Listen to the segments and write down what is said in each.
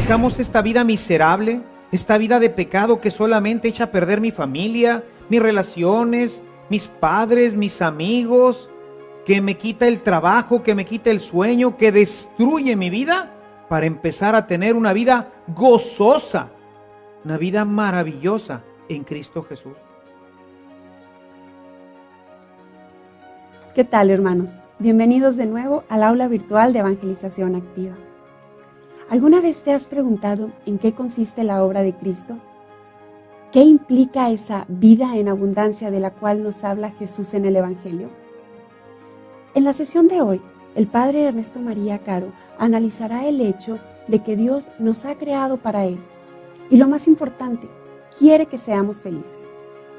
Buscamos esta vida miserable, esta vida de pecado que solamente echa a perder mi familia, mis relaciones, mis padres, mis amigos, que me quita el trabajo, que me quita el sueño, que destruye mi vida para empezar a tener una vida gozosa, una vida maravillosa en Cristo Jesús. ¿Qué tal, hermanos? Bienvenidos de nuevo al aula virtual de Evangelización Activa. ¿Alguna vez te has preguntado en qué consiste la obra de Cristo? ¿Qué implica esa vida en abundancia de la cual nos habla Jesús en el Evangelio? En la sesión de hoy, el Padre Ernesto María Caro analizará el hecho de que Dios nos ha creado para Él. Y lo más importante, quiere que seamos felices,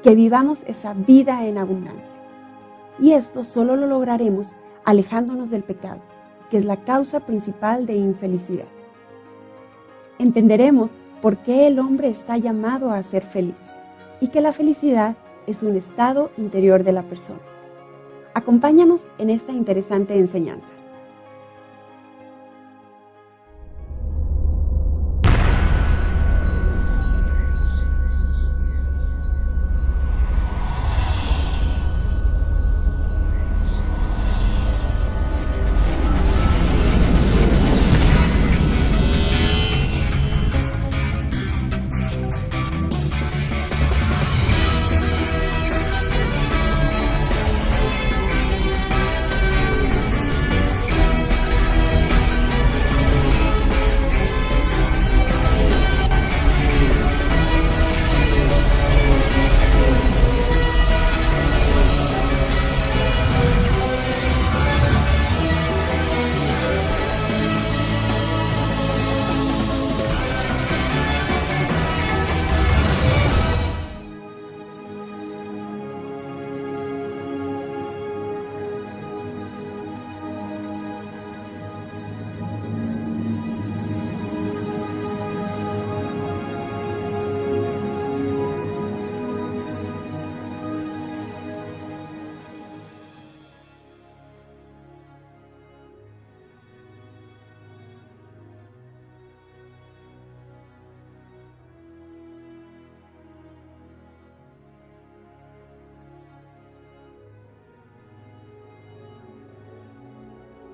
que vivamos esa vida en abundancia. Y esto solo lo lograremos alejándonos del pecado, que es la causa principal de infelicidad. Entenderemos por qué el hombre está llamado a ser feliz y que la felicidad es un estado interior de la persona. Acompáñanos en esta interesante enseñanza.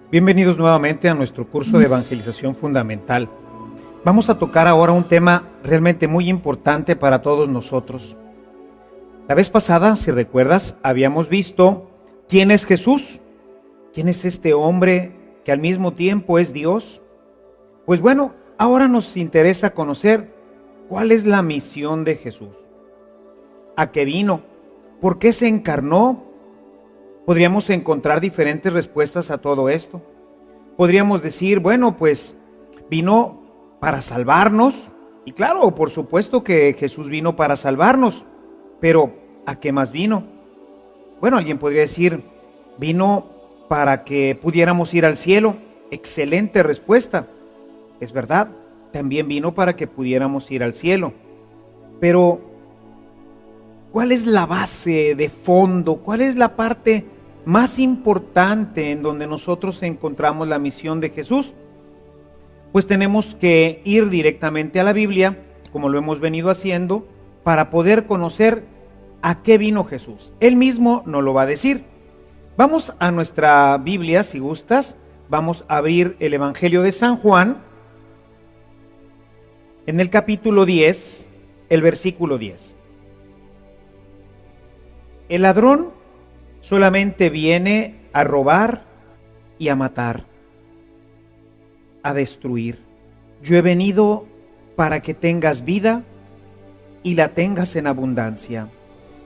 Bienvenidos nuevamente a nuestro curso de Evangelización Fundamental. Vamos a tocar ahora un tema realmente muy importante para todos nosotros. La vez pasada, si recuerdas, habíamos visto quién es Jesús, quién es este hombre que al mismo tiempo es Dios. Pues bueno, ahora nos interesa conocer cuál es la misión de Jesús. ¿A qué vino? ¿Por qué se encarnó? Podríamos encontrar diferentes respuestas a todo esto. Podríamos decir, bueno, pues vino para salvarnos. Y claro, por supuesto que Jesús vino para salvarnos. Pero, ¿a qué más vino? Bueno, alguien podría decir, vino para que pudiéramos ir al cielo. Excelente respuesta. Es verdad, también vino para que pudiéramos ir al cielo. Pero, ¿cuál es la base de fondo? ¿Cuál es la parte más importante en donde nosotros encontramos la misión de Jesús? Pues tenemos que ir directamente a la Biblia, como lo hemos venido haciendo, para poder conocer a qué vino Jesús. Él mismo nos lo va a decir. Vamos a nuestra Biblia, si gustas. Vamos a abrir el Evangelio de San Juan, en el capítulo 10, el versículo 10. El ladrón solamente viene a robar y a matar, a destruir. Yo he venido para que tengas vida y la tengas en abundancia.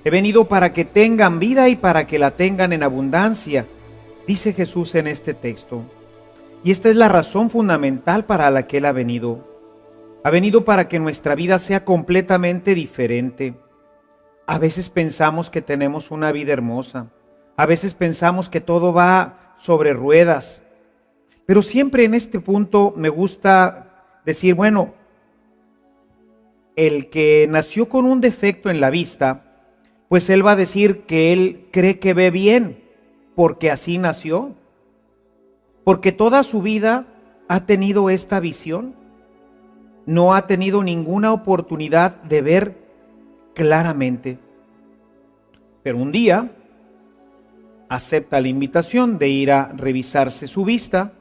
He venido para que tengan vida y para que la tengan en abundancia, dice Jesús en este texto. Y esta es la razón fundamental para la que Él ha venido. Ha venido para que nuestra vida sea completamente diferente. A veces pensamos que tenemos una vida hermosa. A veces pensamos que todo va sobre ruedas. Pero siempre en este punto me gusta decir, bueno, el que nació con un defecto en la vista, pues él va a decir que él cree que ve bien, porque así nació. Porque toda su vida ha tenido esta visión. no ha tenido ninguna oportunidad de ver claramente. Pero un día acepta la invitación de ir a revisarse su vista,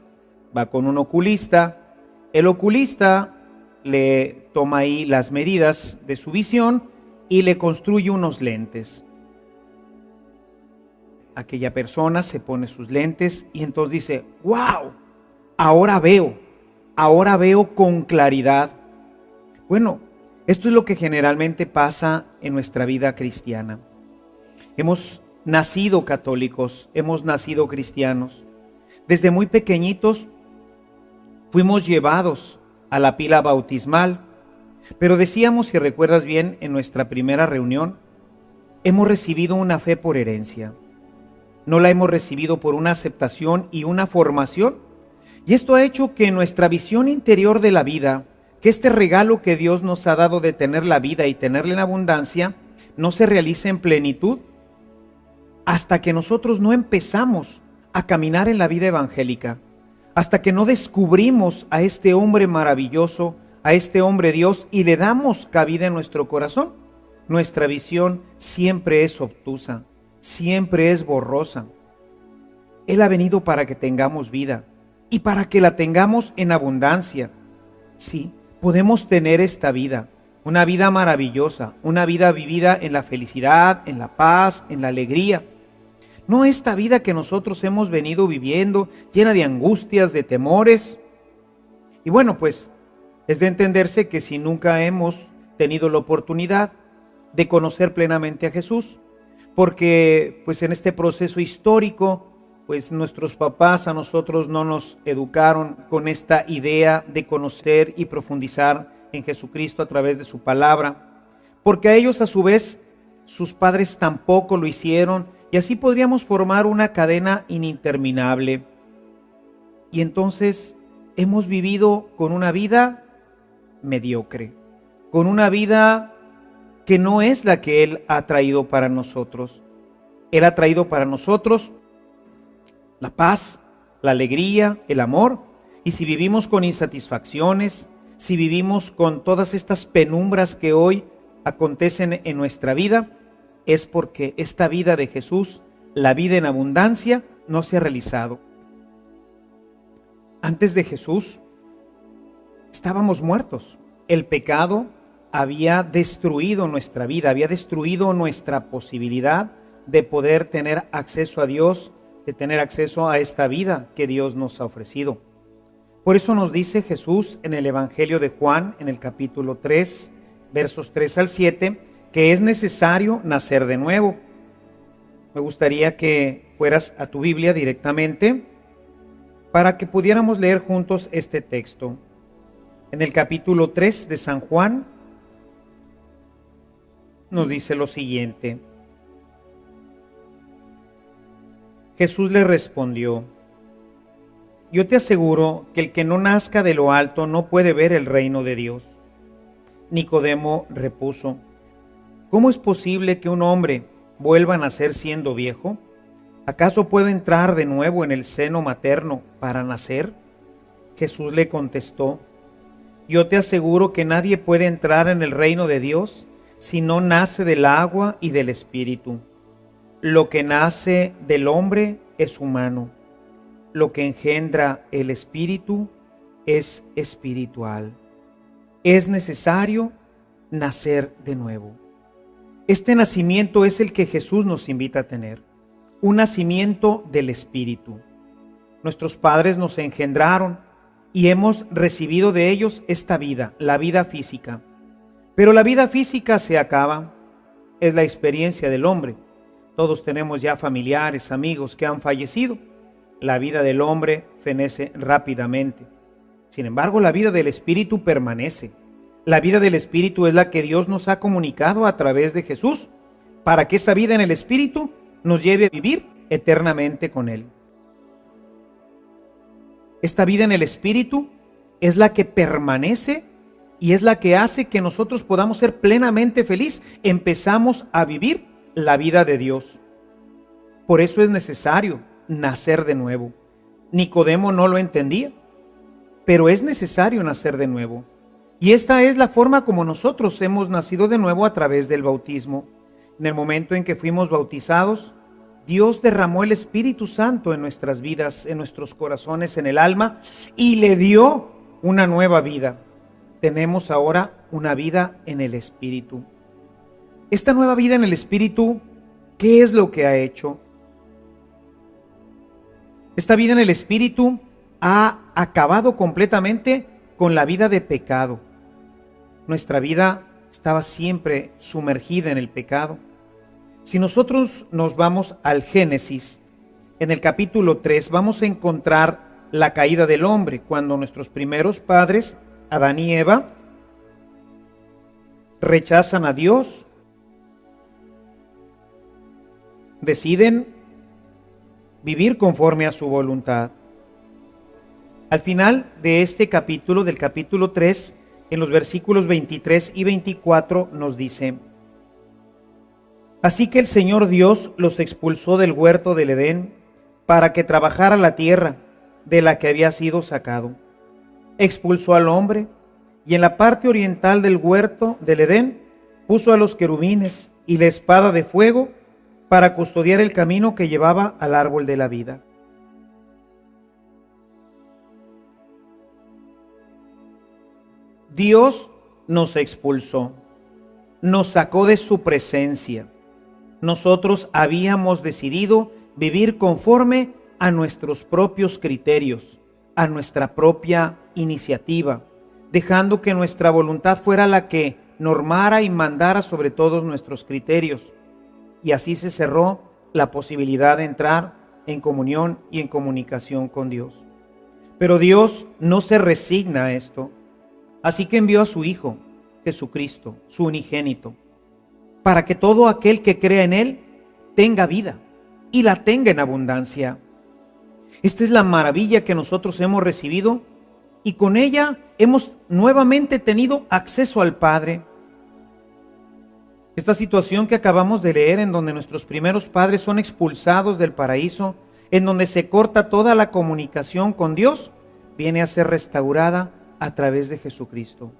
va con un oculista, el oculista le toma ahí las medidas de su visión y le construye unos lentes. Aquella persona se pone sus lentes y entonces dice: ¡wow! Ahora veo con claridad. Bueno, esto es lo que generalmente pasa en nuestra vida cristiana. Hemos nacido católicos, hemos nacido cristianos. Desde muy pequeñitos fuimos llevados a la pila bautismal, pero decíamos, si recuerdas bien, en nuestra primera reunión, hemos recibido una fe por herencia. No la hemos recibido por una aceptación y una formación. Y esto ha hecho que nuestra visión interior de la vida, que este regalo que Dios nos ha dado de tener la vida y tenerla en abundancia, no se realice en plenitud hasta que nosotros no empezamos a caminar en la vida evangélica, hasta que no descubrimos a este hombre maravilloso, a este hombre Dios, y le damos cabida en nuestro corazón. Nuestra visión siempre es obtusa, siempre es borrosa. Él ha venido para que tengamos vida y para que la tengamos en abundancia. Sí, podemos tener esta vida, una vida maravillosa, una vida vivida en la felicidad, en la paz, en la alegría. No esta vida que nosotros hemos venido viviendo, llena de angustias, de temores. Y bueno, pues es de entenderse que si nunca hemos tenido la oportunidad de conocer plenamente a Jesús, porque pues en este proceso histórico, pues nuestros papás a nosotros no nos educaron con esta idea de conocer y profundizar en Jesucristo a través de su palabra, porque a ellos a su vez sus padres tampoco lo hicieron, y así podríamos formar una cadena ininterminable. Y entonces hemos vivido con una vida mediocre, con una vida que no es la que Él ha traído para nosotros. Él ha traído para nosotros la paz, la alegría, el amor. Y si vivimos con insatisfacciones, si vivimos con todas estas penumbras que hoy acontecen en nuestra vida, es porque esta vida de Jesús, la vida en abundancia, no se ha realizado. Antes de Jesús estábamos muertos. El pecado había destruido nuestra vida, había destruido nuestra posibilidad de poder tener acceso a Dios, de tener acceso a esta vida que Dios nos ha ofrecido. Por eso nos dice Jesús en el Evangelio de Juan, en el capítulo 3, versos 3 al 7, que es necesario nacer de nuevo. Me gustaría que fueras a tu Biblia directamente para que pudiéramos leer juntos este texto. En el capítulo 3 de San Juan nos dice lo siguiente: Jesús le respondió: yo te aseguro que el que no nazca de lo alto no puede ver el reino de Dios. Nicodemo repuso: ¿cómo es posible que un hombre vuelva a nacer siendo viejo? ¿Acaso puede entrar de nuevo en el seno materno para nacer? Jesús le contestó: yo te aseguro que nadie puede entrar en el reino de Dios si no nace del agua y del Espíritu. Lo que nace del hombre es humano. Lo que engendra el Espíritu es espiritual. Es necesario nacer de nuevo. Este nacimiento es el que Jesús nos invita a tener, un nacimiento del Espíritu. Nuestros padres nos engendraron y hemos recibido de ellos esta vida, la vida física. Pero la vida física se acaba, es la experiencia del hombre. Todos tenemos ya familiares, amigos que han fallecido. La vida del hombre fenece rápidamente. Sin embargo, la vida del Espíritu permanece. La vida del Espíritu es la que Dios nos ha comunicado a través de Jesús, para que esa vida en el Espíritu nos lleve a vivir eternamente con Él. Esta vida en el Espíritu es la que permanece y es la que hace que nosotros podamos ser plenamente felices. Empezamos a vivir la vida de Dios. Por eso es necesario nacer de nuevo. Nicodemo no lo entendía, pero es necesario nacer de nuevo. Y esta es la forma como nosotros hemos nacido de nuevo a través del bautismo. En el momento en que fuimos bautizados, Dios derramó el Espíritu Santo en nuestras vidas, en nuestros corazones, en el alma, y le dio una nueva vida. Tenemos ahora una vida en el Espíritu. Esta nueva vida en el Espíritu, ¿qué es lo que ha hecho? Esta vida en el Espíritu ha acabado completamente con la vida de pecado. Nuestra vida estaba siempre sumergida en el pecado. Si nosotros nos vamos al Génesis, en el capítulo 3 vamos a encontrar la caída del hombre, cuando nuestros primeros padres, Adán y Eva, rechazan a Dios, deciden vivir conforme a su voluntad. Al final de este capítulo, del capítulo 3, en los versículos 23 y 24 nos dice: Así que el Señor Dios los expulsó del huerto del Edén para que trabajara la tierra de la que había sido sacado. Expulsó al hombre y en la parte oriental del huerto del Edén puso a los querubines y la espada de fuego para custodiar el camino que llevaba al árbol de la vida. Dios nos expulsó, nos sacó de su presencia. Nosotros habíamos decidido vivir conforme a nuestros propios criterios, a nuestra propia iniciativa, dejando que nuestra voluntad fuera la que normara y mandara sobre todos nuestros criterios. Y así se cerró la posibilidad de entrar en comunión y en comunicación con Dios. Pero Dios no se resigna a esto. Así que envió a su Hijo, Jesucristo, su unigénito, para que todo aquel que crea en Él tenga vida y la tenga en abundancia. Esta es la maravilla que nosotros hemos recibido y con ella hemos nuevamente tenido acceso al Padre. Esta situación que acabamos de leer, en donde nuestros primeros padres son expulsados del paraíso, en donde se corta toda la comunicación con Dios, viene a ser restaurada a través de Jesucristo.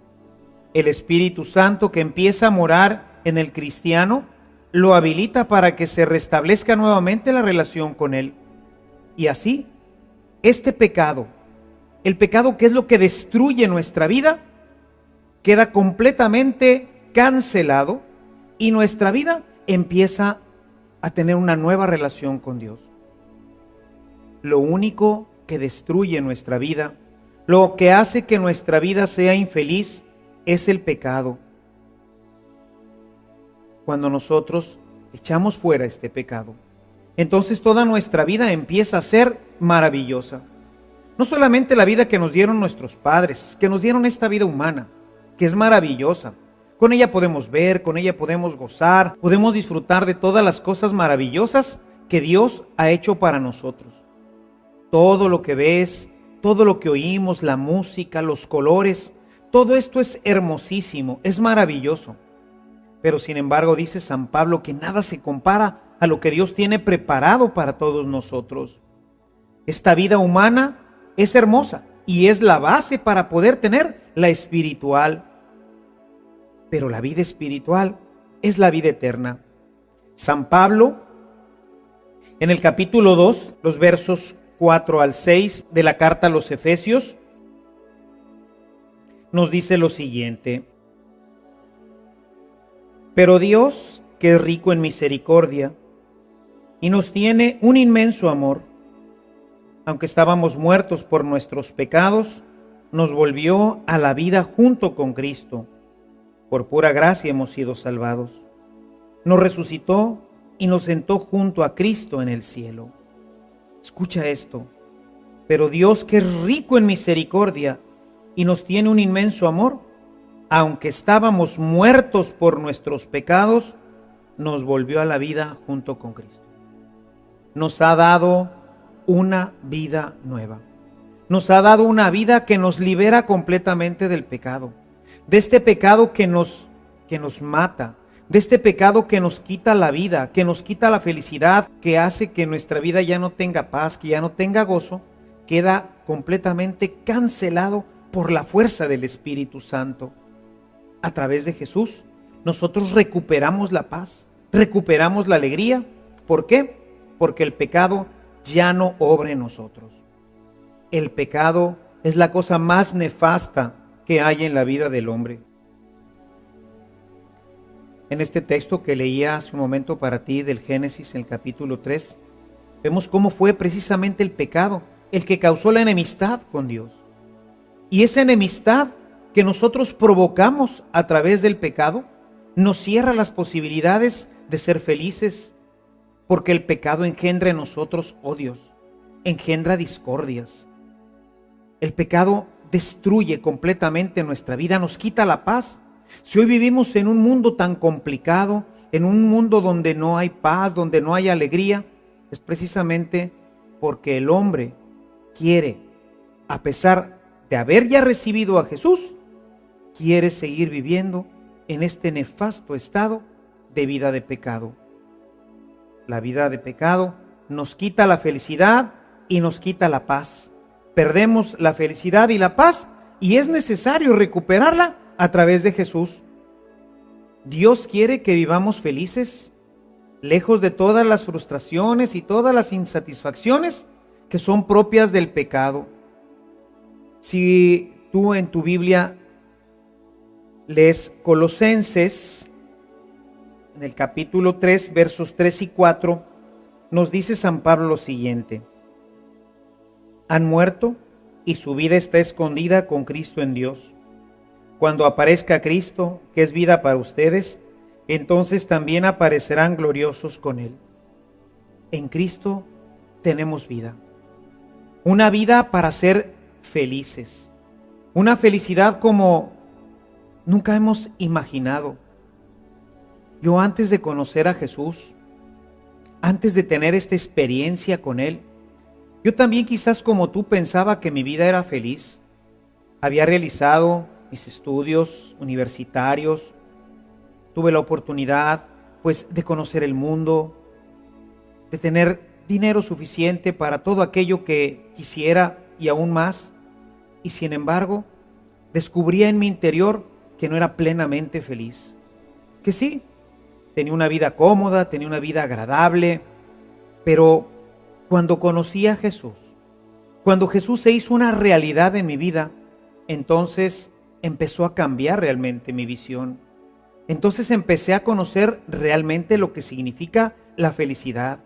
El Espíritu Santo que empieza a morar en el cristiano lo habilita para que se restablezca nuevamente la relación con Él. Y así, este pecado, el pecado que es lo que destruye nuestra vida, queda completamente cancelado y nuestra vida empieza a tener una nueva relación con Dios. Lo único que destruye nuestra vida, lo que hace que nuestra vida sea infeliz, es el pecado. Cuando nosotros echamos fuera este pecado, entonces toda nuestra vida empieza a ser maravillosa. No solamente la vida que nos dieron nuestros padres, que nos dieron esta vida humana, que es maravillosa. Con ella podemos ver, con ella podemos gozar, podemos disfrutar de todas las cosas maravillosas que Dios ha hecho para nosotros. Todo lo que ves, todo lo que oímos, la música, los colores, todo esto es hermosísimo, es maravilloso. Pero sin embargo dice San Pablo que nada se compara a lo que Dios tiene preparado para todos nosotros. Esta vida humana es hermosa y es la base para poder tener la espiritual. Pero la vida espiritual es la vida eterna. San Pablo, en el capítulo 2, los versos 4 al 6 de la carta a los Efesios, nos dice lo siguiente: Pero Dios, que es rico en misericordia, y nos tiene un inmenso amor, aunque estábamos muertos por nuestros pecados, nos volvió a la vida junto con Cristo. Por pura gracia hemos sido salvados. Nos resucitó y nos sentó junto a Cristo en el cielo. Escucha esto. Pero Dios, que es rico en misericordia y nos tiene un inmenso amor, aunque estábamos muertos por nuestros pecados, nos volvió a la vida junto con Cristo. Nos ha dado una vida nueva. Nos ha dado una vida que nos libera completamente del pecado. De este pecado que nos mata, de este pecado que nos quita la vida, que nos quita la felicidad, que hace que nuestra vida ya no tenga paz, que ya no tenga gozo, queda completamente cancelado por la fuerza del Espíritu Santo. A través de Jesús, nosotros recuperamos la paz, recuperamos la alegría. ¿Por qué? Porque el pecado ya no obra en nosotros. El pecado es la cosa más nefasta que hay en la vida del hombre. En este texto que leía hace un momento para ti del Génesis, en el capítulo 3, vemos cómo fue precisamente el pecado el que causó la enemistad con Dios. Y esa enemistad que nosotros provocamos a través del pecado nos cierra las posibilidades de ser felices, porque el pecado engendra en nosotros odios, engendra discordias. El pecado destruye completamente nuestra vida, nos quita la paz. Si hoy vivimos en un mundo tan complicado, en un mundo donde no hay paz, donde no hay alegría, es precisamente porque el hombre quiere, a pesar de haber ya recibido a Jesús, quiere seguir viviendo en este nefasto estado de vida de pecado. La vida de pecado nos quita la felicidad y nos quita la paz. Perdemos la felicidad y la paz y es necesario recuperarla a través de Jesús. Dios quiere que vivamos felices, lejos de todas las frustraciones y todas las insatisfacciones que son propias del pecado. Si tú en tu Biblia lees Colosenses, en el capítulo 3, versos 3 y 4, nos dice San Pablo lo siguiente: han muerto y su vida está escondida con Cristo en Dios. Cuando aparezca Cristo, que es vida para ustedes, entonces también aparecerán gloriosos con Él. En Cristo tenemos vida. Una vida para ser felices. Una felicidad como nunca hemos imaginado. Yo antes de conocer a Jesús, antes de tener esta experiencia con Él, yo también quizás como tú pensaba que mi vida era feliz. Había realizado mis estudios universitarios, tuve la oportunidad pues de conocer el mundo, de tener dinero suficiente para todo aquello que quisiera y aún más, y sin embargo descubría en mi interior que no era plenamente feliz, que sí, tenía una vida cómoda, tenía una vida agradable, pero cuando conocí a Jesús, cuando Jesús se hizo una realidad en mi vida, entonces empezó a cambiar realmente mi visión. Entonces empecé a conocer realmente lo que significa la felicidad.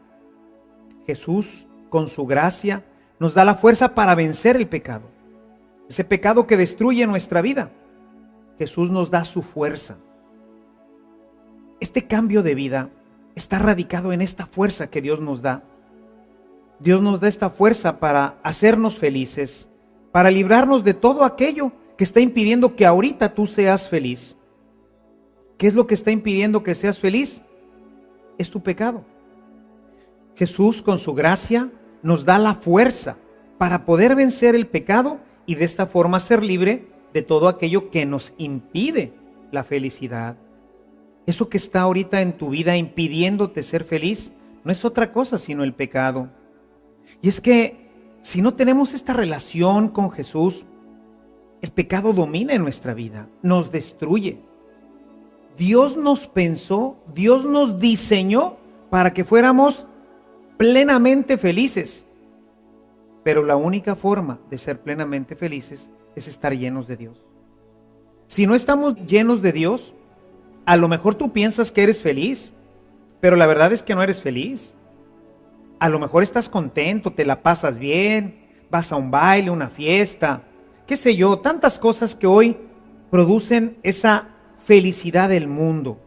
Jesús, con su gracia, nos da la fuerza para vencer el pecado. Ese pecado que destruye nuestra vida. Jesús nos da su fuerza. Este cambio de vida está radicado en esta fuerza que Dios nos da. Dios nos da esta fuerza para hacernos felices, para librarnos de todo aquello que está impidiendo que ahorita tú seas feliz. ¿Qué es lo que está impidiendo que seas feliz? Es tu pecado. Jesús, con su gracia, nos da la fuerza para poder vencer el pecado y de esta forma ser libre de todo aquello que nos impide la felicidad. Eso que está ahorita en tu vida impidiéndote ser feliz no es otra cosa sino el pecado. Y es que si no tenemos esta relación con Jesús, el pecado domina en nuestra vida, nos destruye. Dios nos pensó, Dios nos diseñó para que fuéramos plenamente felices. Pero la única forma de ser plenamente felices es estar llenos de Dios. Si no estamos llenos de Dios, a lo mejor tú piensas que eres feliz, pero la verdad es que no eres feliz. A lo mejor estás contento, te la pasas bien, vas a un baile, una fiesta, qué sé yo, tantas cosas que hoy producen esa felicidad del mundo,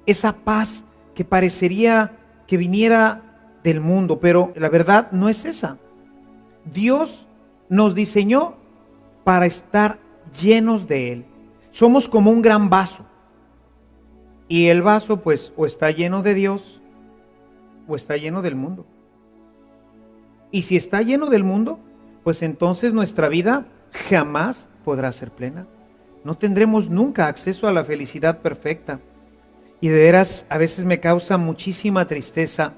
esa paz que parecería que viniera del mundo, pero la verdad no es esa. Dios nos diseñó para estar llenos de Él. Somos como un gran vaso. Y el vaso pues o está lleno de Dios o está lleno del mundo. Y si está lleno del mundo, pues entonces nuestra vida jamás podrá ser plena. No tendremos nunca acceso a la felicidad perfecta. Y de veras a veces me causa muchísima tristeza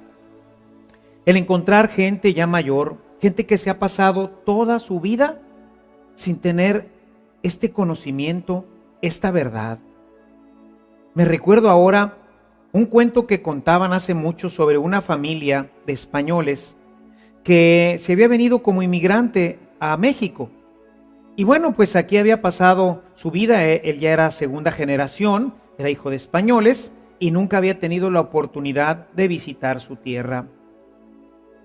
el encontrar gente ya mayor, gente que se ha pasado toda su vida sin tener este conocimiento, esta verdad. Me recuerdo ahora un cuento que contaban hace mucho sobre una familia de españoles que se había venido como inmigrante a México. Y bueno, pues aquí había pasado su vida, él ya era segunda generación, era hijo de españoles y nunca había tenido la oportunidad de visitar su tierra.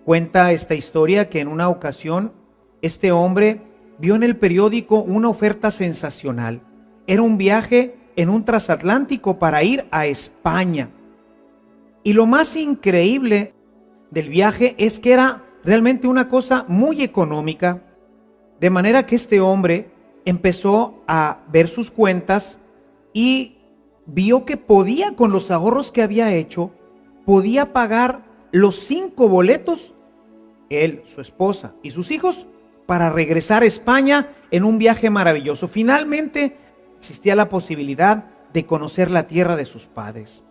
Cuenta esta historia que en una ocasión este hombre vio en el periódico una oferta sensacional. Era un viaje en un transatlántico para ir a España. Y lo más increíble del viaje es que era realmente una cosa muy económica, de manera que este hombre empezó a ver sus cuentas y vio que podía, con los ahorros que había hecho, podía pagar los 5 boletos, él, su esposa y sus hijos, para regresar a España en un viaje maravilloso. Finalmente existía la posibilidad de conocer la tierra de sus padres.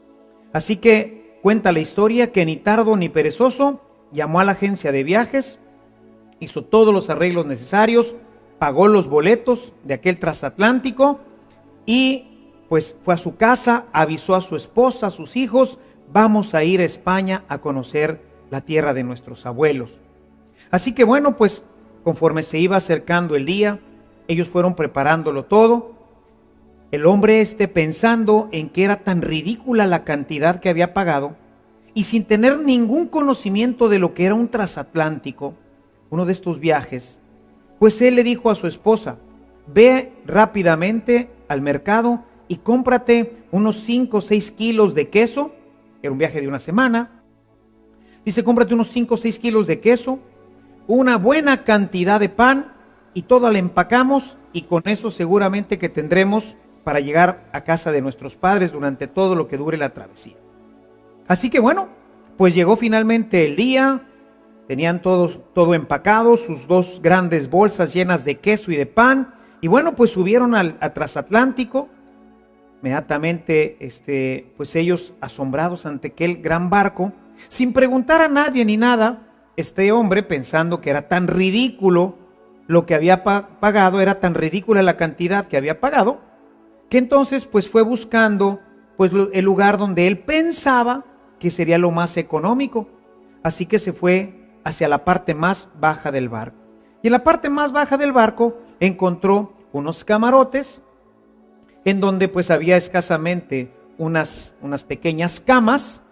Así que cuenta la historia que ni tardo ni perezoso llamó a la agencia de viajes, hizo todos los arreglos necesarios, pagó los boletos de aquel transatlántico y pues fue a su casa, avisó a su esposa, a sus hijos: vamos a ir a España a conocer la tierra de nuestros abuelos. Así que bueno, pues conforme se iba acercando el día, ellos fueron preparándolo todo. El hombre pensando en que era tan ridícula la cantidad que había pagado y sin tener ningún conocimiento de lo que era un transatlántico, uno de estos viajes, pues él le dijo a su esposa: ve rápidamente al mercado y cómprate unos 5 o 6 kilos de queso. Era un viaje de una semana. Dice: cómprate unos 5 o 6 kilos de queso, una buena cantidad de pan y todo lo empacamos, y con eso seguramente que tendremos para llegar a casa de nuestros padres durante todo lo que dure la travesía. Así que bueno, pues llegó finalmente el día, tenían todo empacado, sus 2 grandes bolsas llenas de queso y de pan, y bueno, pues subieron al transatlántico. Inmediatamente, pues ellos asombrados ante aquel gran barco, sin preguntar a nadie ni nada, este hombre, pensando que era tan ridículo lo que había pagado, era tan ridícula la cantidad que había pagado, que entonces pues fue buscando pues el lugar donde él pensaba que sería lo más económico. Así que se fue hacia la parte más baja del barco. Y en la parte más baja del barco encontró unos camarotes en donde pues había escasamente unas pequeñas camas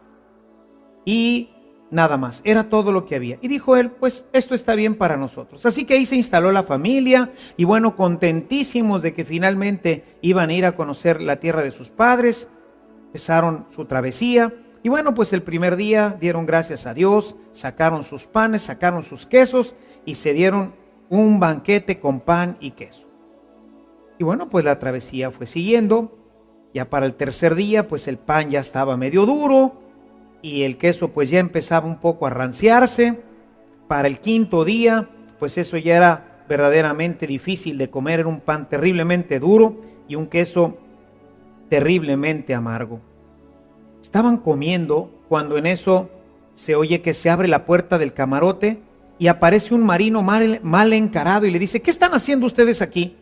y nada más, era todo lo que había. Y dijo él: pues esto está bien para nosotros. Así que ahí se instaló la familia y bueno, contentísimos de que finalmente iban a ir a conocer la tierra de sus padres, empezaron su travesía. Y bueno, pues el primer día dieron gracias a Dios, sacaron sus panes, sacaron sus quesos y se dieron un banquete con pan y queso. Y bueno, pues la travesía fue siguiendo. Ya para el tercer día, pues el pan ya estaba medio duro y el queso pues ya empezaba un poco a ranciarse. Para el quinto día, pues eso ya era verdaderamente difícil de comer, era un pan terriblemente duro y un queso terriblemente amargo. Estaban comiendo cuando en eso se oye que se abre la puerta del camarote y aparece un marino mal encarado y le dice: ¿qué están haciendo ustedes aquí?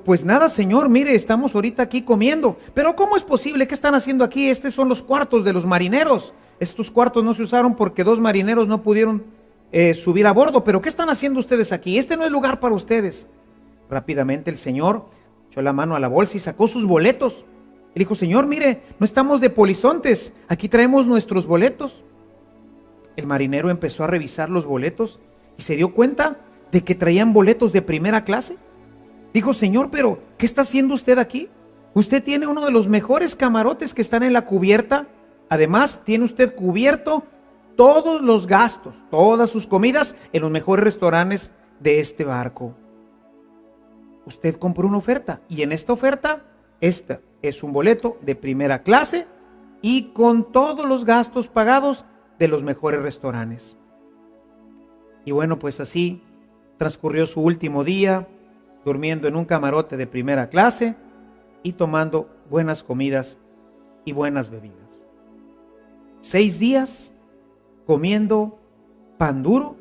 Pues nada, señor, mire, estamos ahorita aquí comiendo. Pero ¿cómo es posible? ¿Qué están haciendo aquí? Estos son los cuartos de los marineros. Estos cuartos no se usaron porque 2 marineros no pudieron subir a bordo. Pero ¿qué están haciendo ustedes aquí? Este no es lugar para ustedes. Rápidamente el señor echó la mano a la bolsa y sacó sus boletos. Él dijo: señor, mire, no estamos de polizontes, aquí traemos nuestros boletos. El marinero empezó a revisar los boletos y se dio cuenta de que traían boletos de primera clase. Dijo: señor, pero ¿qué está haciendo usted aquí? Usted tiene uno de los mejores camarotes que están en la cubierta. Además, tiene usted cubierto todos los gastos, todas sus comidas en los mejores restaurantes de este barco. Usted compró una oferta y en esta oferta, esta es un boleto de primera clase y con todos los gastos pagados de los mejores restaurantes. Y bueno, pues así transcurrió su último día, durmiendo en un camarote de primera clase y tomando buenas comidas y buenas bebidas. 6 días comiendo pan duro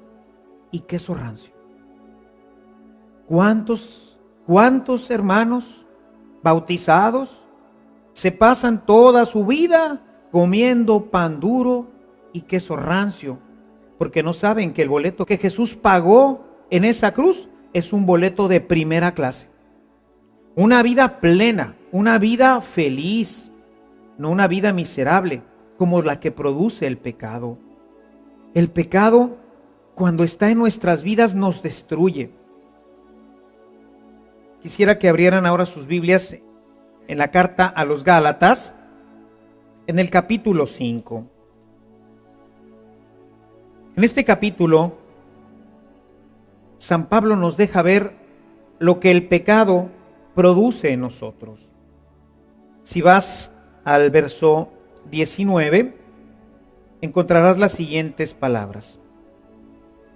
y queso rancio. ¿Cuántos ¿Cuántos hermanos bautizados se pasan toda su vida comiendo pan duro y queso rancio? Porque no saben que el boleto que Jesús pagó en esa cruz es un boleto de primera clase. Una vida plena, una vida feliz, no una vida miserable como la que produce el pecado. El pecado, cuando está en nuestras vidas, nos destruye. Quisiera que abrieran ahora sus Biblias en la carta a los Gálatas, en el capítulo 5. En este capítulo, San Pablo nos deja ver lo que el pecado produce en nosotros. Si vas al verso 19, encontrarás las siguientes palabras.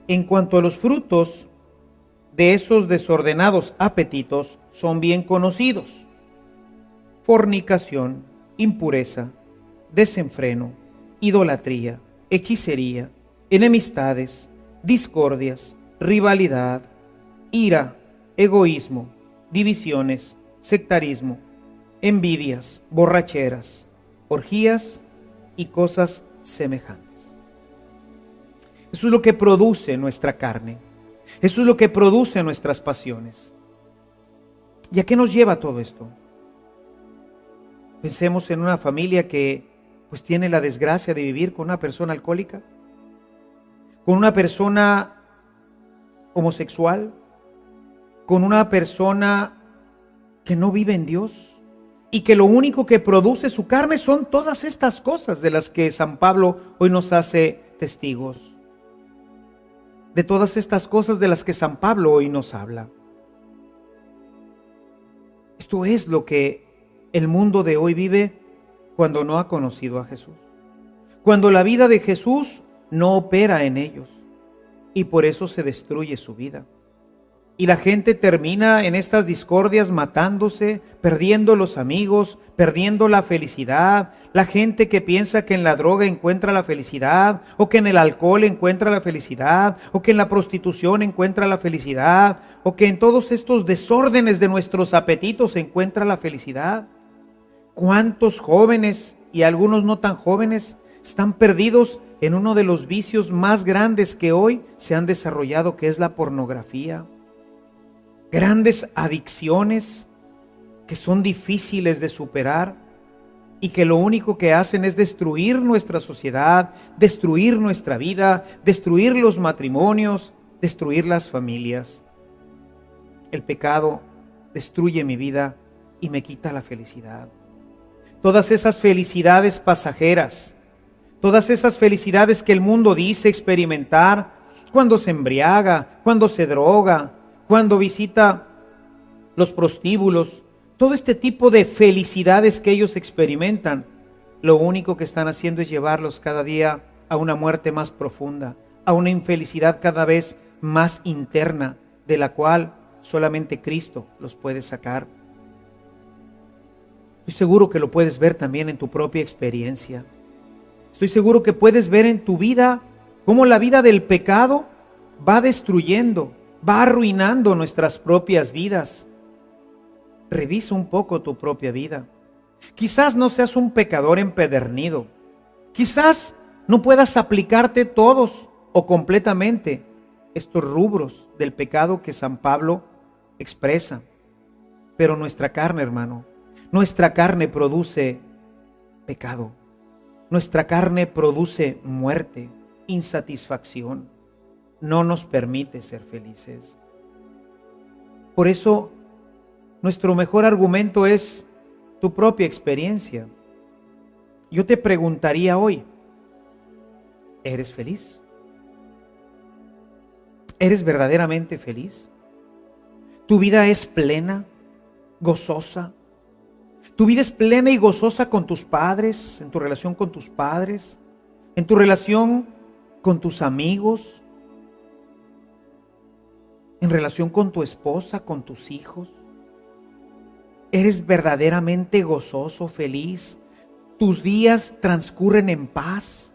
En cuanto a los frutos de esos desordenados apetitos son bien conocidos: fornicación, impureza, desenfreno, idolatría, hechicería, enemistades, discordias, rivalidad, ira, egoísmo, divisiones, sectarismo, envidias, borracheras, orgías y cosas semejantes. Eso es lo que produce nuestra carne. Eso es lo que produce nuestras pasiones. ¿Y a qué nos lleva todo esto? Pensemos en una familia que pues tiene la desgracia de vivir con una persona alcohólica, con una persona homosexual, con una persona que no vive en Dios y que lo único que produce su carne son todas estas cosas de las que San Pablo hoy nos hace testigos. De todas estas cosas de las que San Pablo hoy nos habla. Esto es lo que el mundo de hoy vive cuando no ha conocido a Jesús. Cuando la vida de Jesús no opera en ellos y por eso se destruye su vida. Y la gente termina en estas discordias matándose, perdiendo los amigos, perdiendo la felicidad. La gente que piensa que en la droga encuentra la felicidad, o que en el alcohol encuentra la felicidad, o que en la prostitución encuentra la felicidad, o que en todos estos desórdenes de nuestros apetitos se encuentra la felicidad. ¿Cuántos jóvenes y algunos no tan jóvenes están perdidos en uno de los vicios más grandes que hoy se han desarrollado, que es la pornografía? Grandes adicciones que son difíciles de superar y que lo único que hacen es destruir nuestra sociedad, destruir nuestra vida, destruir los matrimonios, destruir las familias. El pecado destruye mi vida y me quita la felicidad. Todas esas felicidades pasajeras, todas esas felicidades que el mundo dice experimentar cuando se embriaga, cuando se droga, cuando visita los prostíbulos, todo este tipo de felicidades que ellos experimentan, lo único que están haciendo es llevarlos cada día a una muerte más profunda, a una infelicidad cada vez más interna, de la cual solamente Cristo los puede sacar. Estoy seguro que lo puedes ver también en tu propia experiencia. Estoy seguro que puedes ver en tu vida cómo la vida del pecado va destruyendo, va arruinando nuestras propias vidas. Revisa un poco tu propia vida. Quizás no seas un pecador empedernido. Quizás no puedas aplicarte todos o completamente estos rubros del pecado que San Pablo expresa. Pero nuestra carne, hermano, nuestra carne produce pecado. Nuestra carne produce muerte, insatisfacción. No nos permite ser felices. Por eso, nuestro mejor argumento es tu propia experiencia. Yo te preguntaría hoy, ¿eres feliz? ¿Eres verdaderamente feliz? ¿Tu vida es plena, gozosa? ¿Tu vida es plena y gozosa con tus padres, en tu relación con tus padres, en tu relación con tus amigos, en relación con tu esposa, con tus hijos? ¿Eres verdaderamente gozoso, feliz? ¿Tus días transcurren en paz?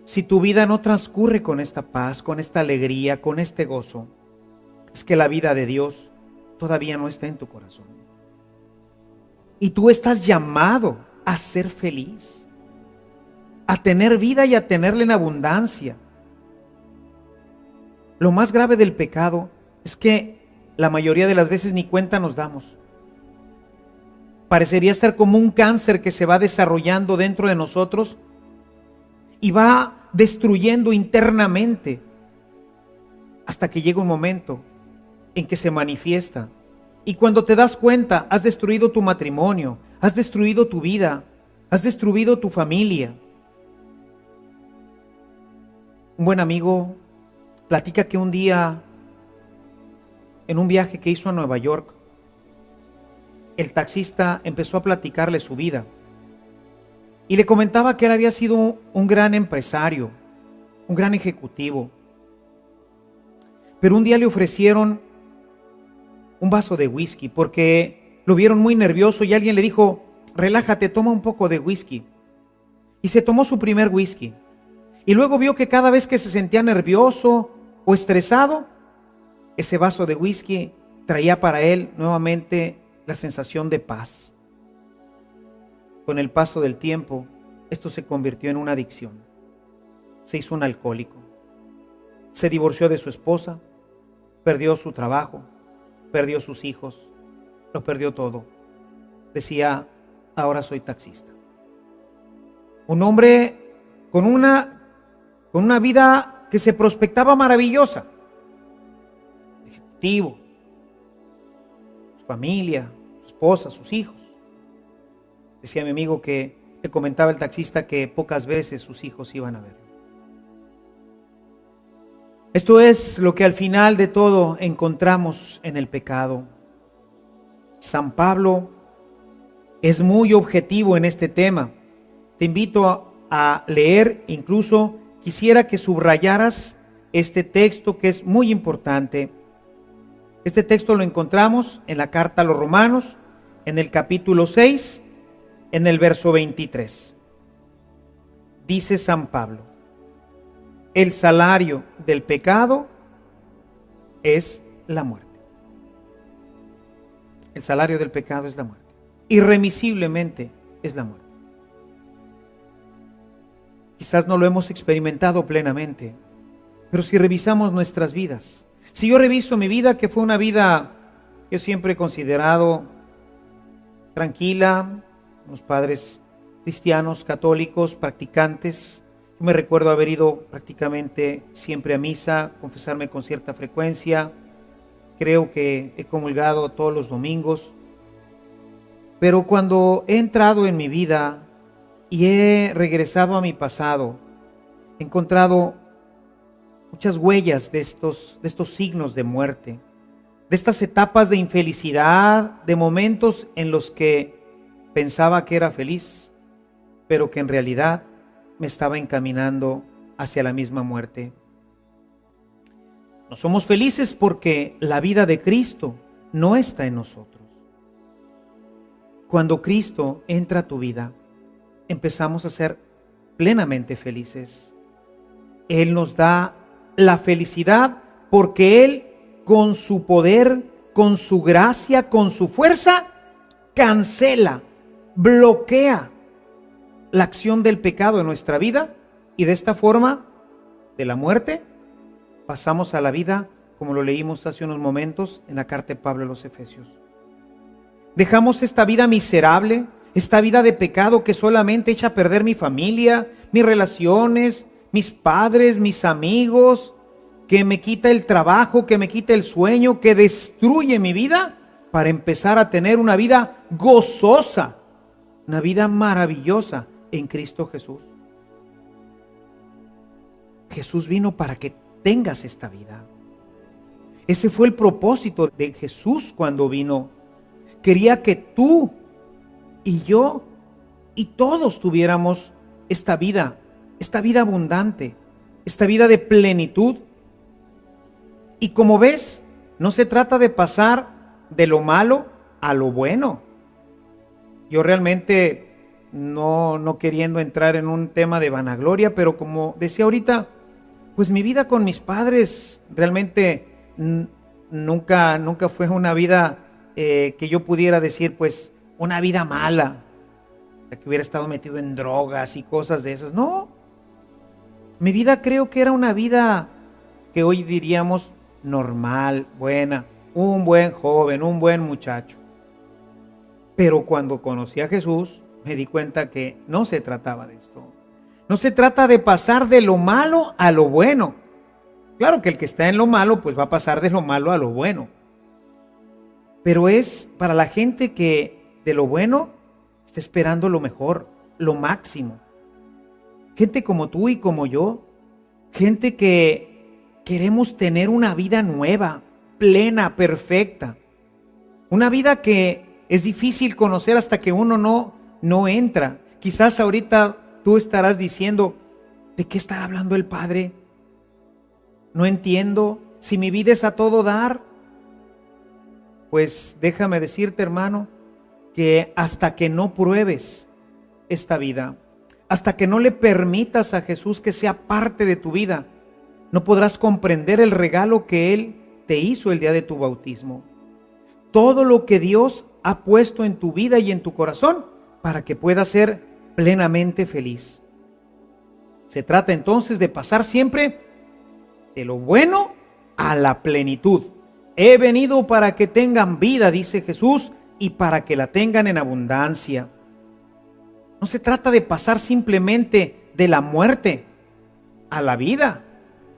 Si tu vida no transcurre con esta paz, con esta alegría, con este gozo, es que la vida de Dios todavía no está en tu corazón. Y tú estás llamado a ser feliz, a tener vida y a tenerla en abundancia. Lo más grave del pecado es que la mayoría de las veces ni cuenta nos damos. Parecería ser como un cáncer que se va desarrollando dentro de nosotros y va destruyendo internamente hasta que llega un momento en que se manifiesta. Y cuando te das cuenta, has destruido tu matrimonio, has destruido tu vida, has destruido tu familia. Un buen amigo platica que un día, en un viaje que hizo a Nueva York, el taxista empezó a platicarle su vida y le comentaba que él había sido un gran empresario, un gran ejecutivo. Pero un día le ofrecieron un vaso de whisky porque lo vieron muy nervioso y alguien le dijo: relájate, toma un poco de whisky. Y se tomó su primer whisky. Y luego vio que cada vez que se sentía nervioso o estresado, ese vaso de whisky traía para él nuevamente la sensación de paz. Con el paso del tiempo, esto se convirtió en una adicción. Se hizo un alcohólico. Se divorció de su esposa, perdió su trabajo, perdió sus hijos, lo perdió todo. Decía: ahora soy taxista. Un hombre con una vida que se prospectaba maravillosa. Ejecutivo, su familia, su esposa, sus hijos. Decía mi amigo que le comentaba el taxista que pocas veces sus hijos iban a ver. Esto es lo que al final de todo encontramos en el pecado. San Pablo es muy objetivo en este tema. Te invito a leer, incluso quisiera que subrayaras este texto que es muy importante. Este texto lo encontramos en la carta a los Romanos, en el capítulo 6, en el verso 23. Dice San Pablo: el salario del pecado es la muerte. El salario del pecado es la muerte. Irremisiblemente es la muerte. Quizás no lo hemos experimentado plenamente, pero si revisamos nuestras vidas, si yo reviso mi vida, que fue una vida que yo siempre he considerado tranquila, unos padres cristianos, católicos, practicantes. Yo me recuerdo haber ido prácticamente siempre a misa, confesarme con cierta frecuencia. Creo que he comulgado todos los domingos. Pero cuando he entrado en mi vida y he regresado a mi pasado, he encontrado muchas huellas de estos signos de muerte, de estas etapas de infelicidad, de momentos en los que pensaba que era feliz, pero que en realidad me estaba encaminando hacia la misma muerte. No somos felices porque la vida de Cristo no está en nosotros. Cuando Cristo entra a tu vida, empezamos a ser plenamente felices. Él nos da la felicidad porque Él, con su poder, con su gracia, con su fuerza, cancela, bloquea la acción del pecado en nuestra vida, y de esta forma, de la muerte, pasamos a la vida, como lo leímos hace unos momentos en la carta de Pablo a los Efesios. Dejamos esta vida miserable, esta vida de pecado que solamente echa a perder mi familia, mis relaciones, mis padres, mis amigos, que me quita el trabajo, que me quita el sueño, que destruye mi vida, para empezar a tener una vida gozosa, una vida maravillosa en Cristo Jesús. Jesús vino para que tengas esta vida. Ese fue el propósito de Jesús cuando vino. Quería que tú y yo y todos tuviéramos esta vida abundante, esta vida de plenitud. Y como ves, no se trata de pasar de lo malo a lo bueno. Yo realmente no queriendo entrar en un tema de vanagloria, pero como decía ahorita, pues mi vida con mis padres realmente nunca fue una vida que yo pudiera decir, pues, una vida mala, que hubiera estado metido en drogas y cosas de esas. No, mi vida creo que era una vida que hoy diríamos normal, buena, un buen joven, un buen muchacho. Pero cuando conocí a Jesús, me di cuenta que no se trataba de esto. No se trata de pasar de lo malo a lo bueno. Claro que el que está en lo malo, pues va a pasar de lo malo a lo bueno. Pero es para la gente que de lo bueno está esperando lo mejor, lo máximo. Gente como tú y como yo, gente que queremos tener una vida nueva, plena, perfecta. Una vida que es difícil conocer hasta que uno no entra. Quizás ahorita tú estarás diciendo, ¿de qué estará hablando el Padre? No entiendo. Si mi vida es a todo dar, pues déjame decirte, hermano, que hasta que no pruebes esta vida, hasta que no le permitas a Jesús que sea parte de tu vida, no podrás comprender el regalo que Él te hizo el día de tu bautismo. Todo lo que Dios ha puesto en tu vida y en tu corazón para que puedas ser plenamente feliz. Se trata entonces de pasar siempre de lo bueno a la plenitud. He venido para que tengan vida, dice Jesús, y para que la tengan en abundancia. No se trata de pasar simplemente de la muerte a la vida,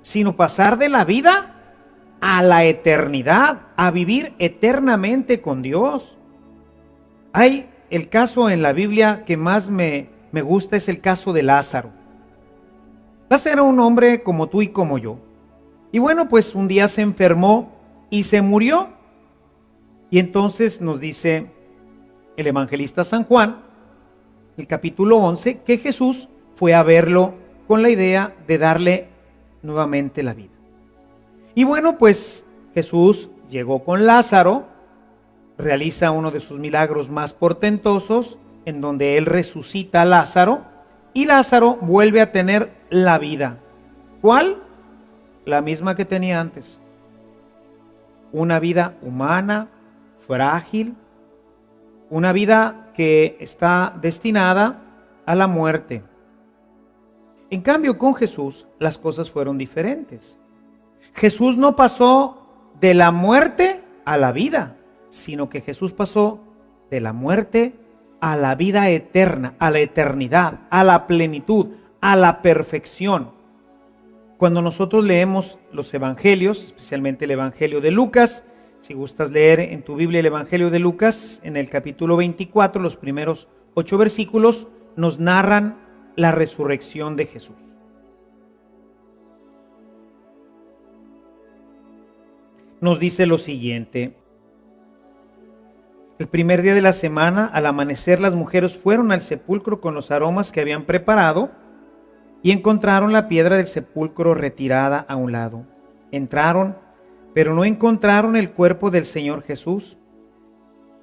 sino pasar de la vida a la eternidad, a vivir eternamente con Dios. Hay el caso en la Biblia que más me gusta, es el caso de Lázaro. Lázaro era un hombre como tú y como yo. Y bueno, pues un día se enfermó y se murió. Y entonces nos dice el evangelista San Juan, el capítulo 11, que Jesús fue a verlo con la idea de darle nuevamente la vida. Y bueno, pues Jesús llegó con Lázaro, realiza uno de sus milagros más portentosos, en donde él resucita a Lázaro, y Lázaro vuelve a tener la vida. ¿Cuál? La misma que tenía antes. Una vida humana, frágil, una vida que está destinada a la muerte. En cambio, con Jesús las cosas fueron diferentes. Jesús no pasó de la muerte a la vida, sino que Jesús pasó de la muerte a la vida eterna, a la eternidad, a la plenitud, a la perfección. Cuando nosotros leemos los evangelios, especialmente el evangelio de Lucas, si gustas leer en tu Biblia el evangelio de Lucas, en el capítulo 24, los primeros 8 versículos, nos narran la resurrección de Jesús. Nos dice lo siguiente: el primer día de la semana, al amanecer, las mujeres fueron al sepulcro con los aromas que habían preparado y encontraron la piedra del sepulcro retirada a un lado. Entraron, pero no encontraron el cuerpo del Señor Jesús.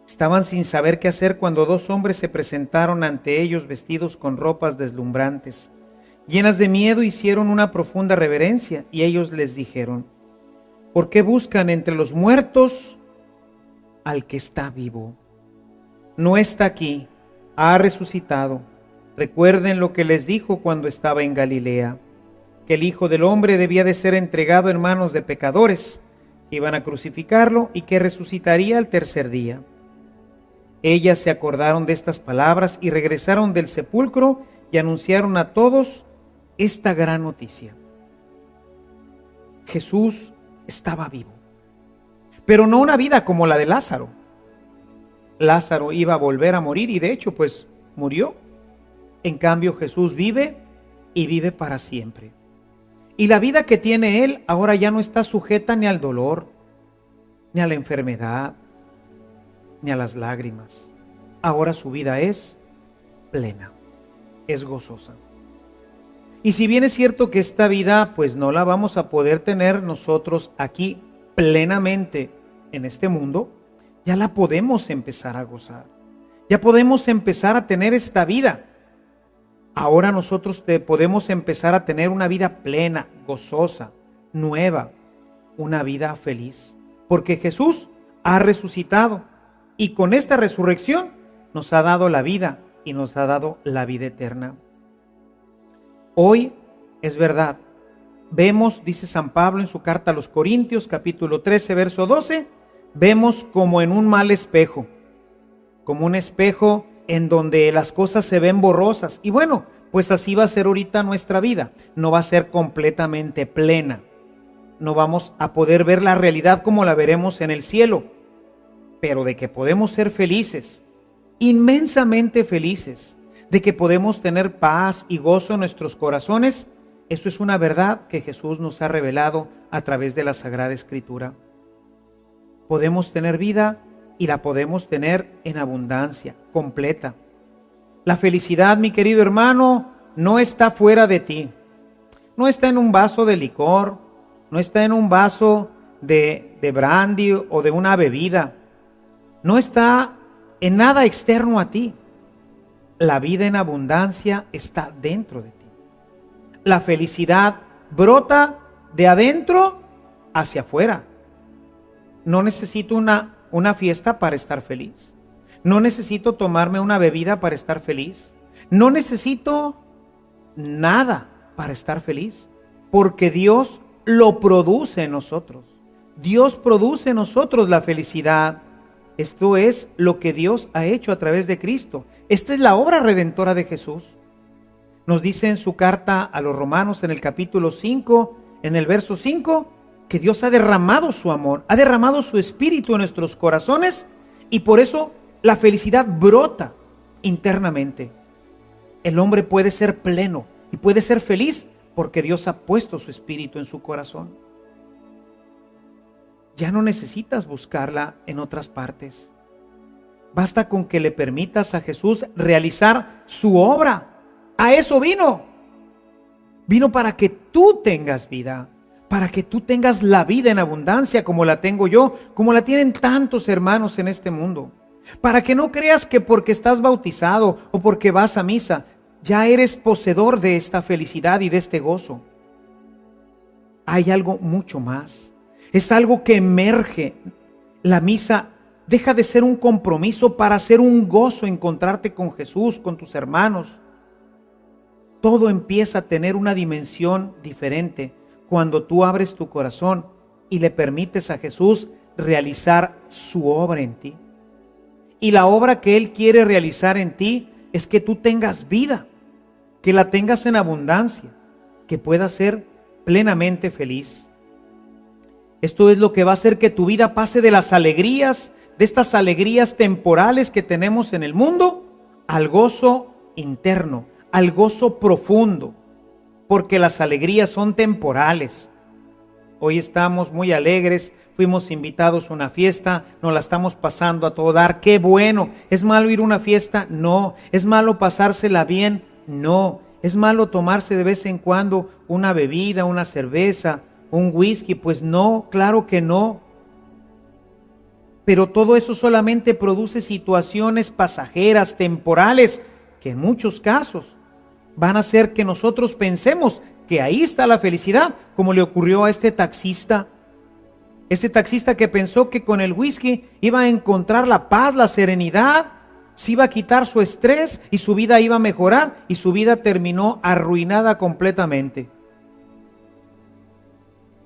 Estaban sin saber qué hacer cuando 2 hombres se presentaron ante ellos vestidos con ropas deslumbrantes. Llenas de miedo hicieron una profunda reverencia y ellos les dijeron: ¿por qué buscan entre los muertos al que está vivo? No está aquí, ha resucitado. Recuerden lo que les dijo cuando estaba en Galilea, que el Hijo del Hombre debía de ser entregado en manos de pecadores, que iban a crucificarlo y que resucitaría al tercer día. Ellas se acordaron de estas palabras y regresaron del sepulcro y anunciaron a todos esta gran noticia. Jesús estaba vivo, pero no una vida como la de Lázaro. Lázaro iba a volver a morir y de hecho pues murió. En cambio Jesús vive y vive para siempre. Y la vida que tiene Él ahora ya no está sujeta ni al dolor, ni a la enfermedad, ni a las lágrimas. Ahora su vida es plena, es gozosa. Y si bien es cierto que esta vida pues no la vamos a poder tener nosotros aquí plenamente en este mundo, ya la podemos empezar a gozar. Ya podemos empezar a tener esta vida. Ahora nosotros podemos empezar a tener una vida plena, gozosa, nueva, una vida feliz. porque Jesús ha resucitado y con esta resurrección nos ha dado la vida y nos ha dado la vida eterna. Hoy es verdad. Vemos, dice San Pablo en su carta a los Corintios, capítulo 13, verso 12, vemos como en un mal espejo, como un espejo en donde las cosas se ven borrosas. Y bueno, pues así va a ser ahorita nuestra vida. No va a ser completamente plena. No vamos a poder ver la realidad como la veremos en el cielo. Pero de que podemos ser felices, inmensamente felices, de que podemos tener paz y gozo en nuestros corazones, eso es una verdad que Jesús nos ha revelado a través de la Sagrada Escritura. Podemos tener vida y la podemos tener en abundancia, completa. La felicidad, mi querido hermano, no está fuera de ti. No está en un vaso de licor, no está en un vaso de brandy o de una bebida. No está en nada externo a ti. La vida en abundancia está dentro de ti. La felicidad brota de adentro hacia afuera. No necesito una fiesta para estar feliz. No necesito tomarme una bebida para estar feliz. No necesito nada para estar feliz, porque Dios lo produce en nosotros. Dios produce en nosotros la felicidad. Esto es lo que Dios ha hecho a través de Cristo. Esta es la obra redentora de Jesús. Nos dice en su carta a los Romanos en el capítulo 5, en el verso 5, que Dios ha derramado su amor, ha derramado su espíritu en nuestros corazones y por eso la felicidad brota internamente. El hombre puede ser pleno y puede ser feliz porque Dios ha puesto su espíritu en su corazón. Ya no necesitas buscarla en otras partes. Basta con que le permitas a Jesús realizar su obra. A eso vino. Vino para que tú tengas vida, para que tú tengas la vida en abundancia como la tengo yo, como la tienen tantos hermanos en este mundo. Para que no creas que porque estás bautizado o porque vas a misa, ya eres poseedor de esta felicidad y de este gozo. Hay algo mucho más. Es algo que emerge. La misa deja de ser un compromiso para ser un gozo, encontrarte con Jesús, con tus hermanos. Todo empieza a tener una dimensión diferente cuando tú abres tu corazón y le permites a Jesús realizar su obra en ti. Y la obra que Él quiere realizar en ti es que tú tengas vida, que la tengas en abundancia, que puedas ser plenamente feliz. Esto es lo que va a hacer que tu vida pase de las alegrías, de estas alegrías temporales que tenemos en el mundo, al gozo interno, al gozo profundo, porque las alegrías son temporales. Hoy estamos muy alegres, fuimos invitados a una fiesta, nos la estamos pasando a todo dar, qué bueno. ¿Es malo ir a una fiesta? No. ¿Es malo pasársela bien? No. ¿Es malo tomarse de vez en cuando una bebida, una cerveza, un whisky? Pues no, claro que no. Pero todo eso solamente produce situaciones pasajeras, temporales, que en muchos casos van a hacer que nosotros pensemos que ahí está la felicidad, como le ocurrió a este taxista. Este taxista que pensó que con el whisky iba a encontrar la paz, la serenidad, se iba a quitar su estrés y su vida iba a mejorar, y su vida terminó arruinada completamente.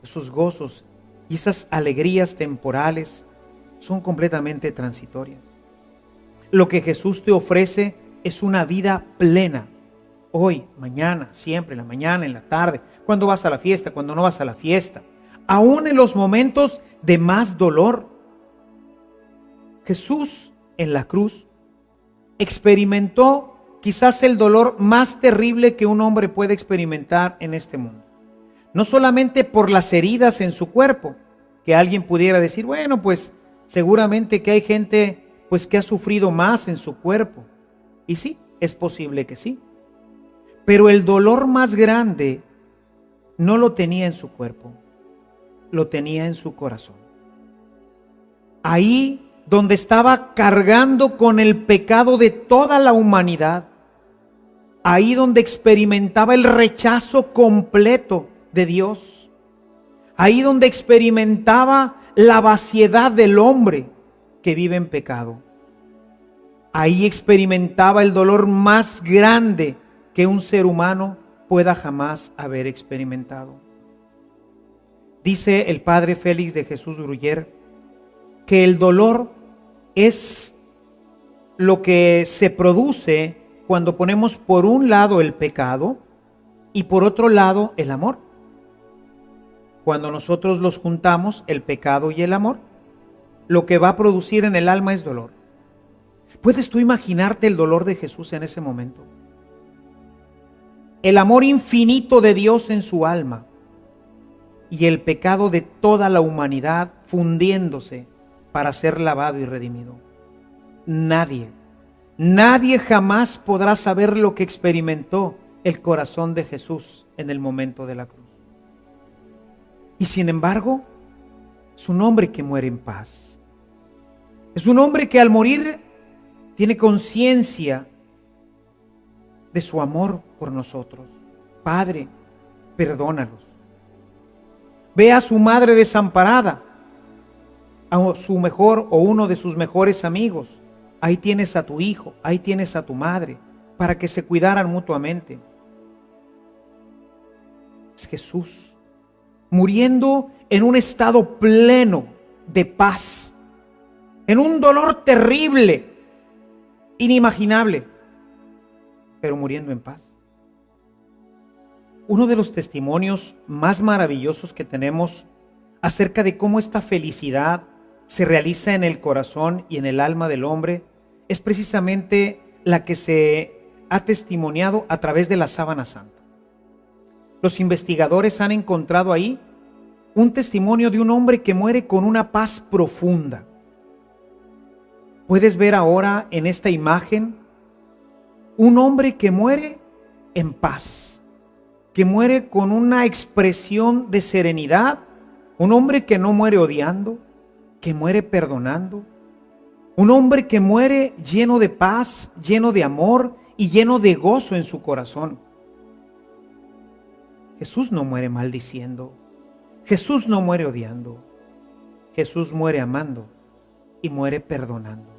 Esos gozos y esas alegrías temporales son completamente transitorias. Lo que Jesús te ofrece es una vida plena. Hoy, mañana, siempre, en la mañana, en la tarde, cuando vas a la fiesta, cuando no vas a la fiesta, aún en los momentos de más dolor. Jesús en la cruz experimentó quizás el dolor más terrible que un hombre puede experimentar en este mundo. No solamente por las heridas en su cuerpo, que alguien pudiera decir, bueno, pues seguramente que hay gente pues que ha sufrido más en su cuerpo. Y sí, es posible que sí. Pero el dolor más grande no lo tenía en su cuerpo, lo tenía en su corazón. Ahí donde estaba cargando con el pecado de toda la humanidad, ahí donde experimentaba el rechazo completo de Dios, ahí donde experimentaba la vaciedad del hombre que vive en pecado. Ahí experimentaba el dolor más grande que un ser humano pueda jamás haber experimentado. Dice el padre Félix de Jesús Gruyer que el dolor es lo que se produce cuando ponemos por un lado el pecado y por otro lado el amor. Cuando nosotros los juntamos, el pecado y el amor, lo que va a producir en el alma es dolor. ¿Puedes tú imaginarte el dolor de Jesús en ese momento? El amor infinito de Dios en su alma y el pecado de toda la humanidad fundiéndose para ser lavado y redimido. Nadie jamás podrá saber lo que experimentó el corazón de Jesús en el momento de la cruz. Y sin embargo, es un hombre que muere en paz. Es un hombre que al morir tiene conciencia de su amor por nosotros. Padre, perdónalos. Ve a su madre desamparada, a su mejor o uno de sus mejores amigos. Ahí tienes a tu hijo, ahí tienes a tu madre, para que se cuidaran mutuamente. Es Jesús, muriendo en un estado pleno de paz, en un dolor terrible, inimaginable, pero muriendo en paz. Uno de los testimonios más maravillosos que tenemos acerca de cómo esta felicidad se realiza en el corazón y en el alma del hombre es precisamente la que se ha testimoniado a través de la sábana santa. Los investigadores han encontrado ahí un testimonio de un hombre que muere con una paz profunda. Puedes ver ahora en esta imagen un hombre que muere en paz, que muere con una expresión de serenidad, un hombre que no muere odiando, que muere perdonando, un hombre que muere lleno de paz, lleno de amor y lleno de gozo en su corazón. Jesús no muere maldiciendo, Jesús no muere odiando, Jesús muere amando y muere perdonando.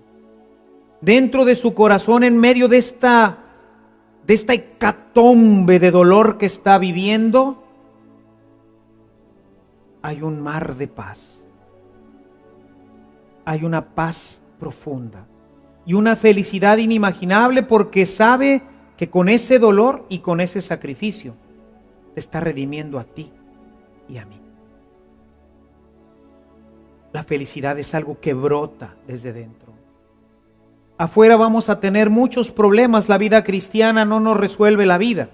Dentro de su corazón, en medio de esta hecatombe de dolor que está viviendo, hay un mar de paz. Hay una paz profunda y una felicidad inimaginable porque sabe que con ese dolor y con ese sacrificio te está redimiendo a ti y a mí. La felicidad es algo que brota desde dentro. Afuera vamos a tener muchos problemas, la vida cristiana no nos resuelve la vida.